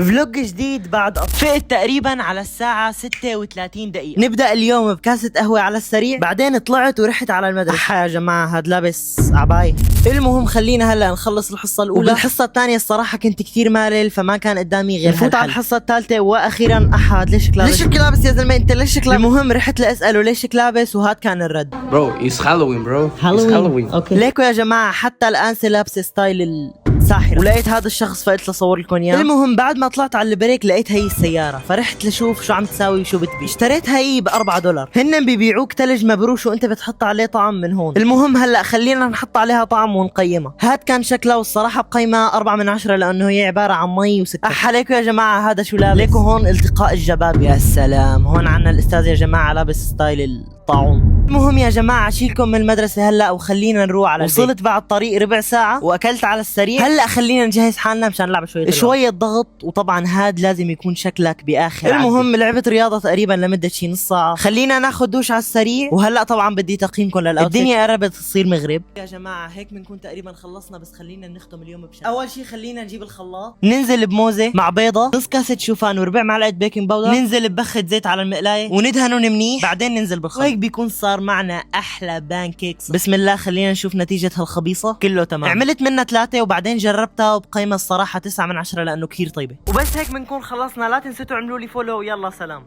فلوج جديد بعد فقت تقريبا على الساعة 36 دقيقة. نبدأ اليوم بكاسة قهوة على السريع، بعدين طلعت ورحت على المدرسة. يا جماعة هاد لابس عباية. المهم خلينا هلا نخلص الحصة الأولى. الحصة الثانية الصراحة كنت كتير مالل، فما كان قدامي غير نفوت على الحصة الثالثة. وأخيرا أحد ليش لابس يا زلمة انت ليش لابس؟ المهم رحت لأسأله ليش لابس، وهاد كان الرد. Bro, it's Halloween bro. It's Halloween. اوكي. ليكو يا جماعة حتى الآن لابس ستايل ساحرة، ولقيت هذا الشخص فقلت لصور لكم اياه. المهم بعد ما طلعت على البريك لقيت هي السيارة، فرحت لشوف شو عم تساوي وشو بتبي. اشتريتها هي ب$4. هن بيبيعوك تلج مبروش وانت بتحط عليه طعم من هون. المهم هلا خلينا نحط عليها طعم ونقيمها. هاد كان شكلها والصراحة بقيمها 4 من 10 لانه هي عبارة عن مي وسكر. عليكم يا جماعة هذا شو لابس؟ ليكو هون التقاء الجباب. يا سلام، هون عنا الاستاذ يا جماعة لابس ستايل الطاعون. المهم يا جماعة اشيلكم من المدرسة هلا وخلينا نروح على البيت. وصلت بعد طريق ربع ساعة واكلت على السريع. هلا خلينا نجهز حالنا مشان نلعب شوية ضغط، وطبعا هاد لازم يكون شكلك باخر. المهم لعبت رياضة تقريبا لمدة شي نص ساعة. خلينا ناخذ دوش على السريع، وهلا طبعا بدي تقييمكم للاوتفيت. الدنيا قربت تصير مغرب يا جماعة، هيك بنكون تقريبا خلصنا. بس خلينا نختم اليوم بشكل. اول شي خلينا نجيب الخلاط، ننزل بموزة مع بيضة، نص كاسة شوفان، وربع معلقة بيكنج باودر، ننزل ببخة زيت على المقلاية وندهنهم منيح، بعدين ننزل بالخليط. وهيك بيكون صار معنا احلى بانكيكس. بسم الله خلينا نشوف نتيجة هالخبيصة. كله تمام. عملت منها 3 وبعدين جربتها وبقيمة الصراحة 9 من 10 لانه كثير طيبة. وبس هيك بنكون خلصنا. لا تنسوا تعملوا لي فولو. يلا سلام.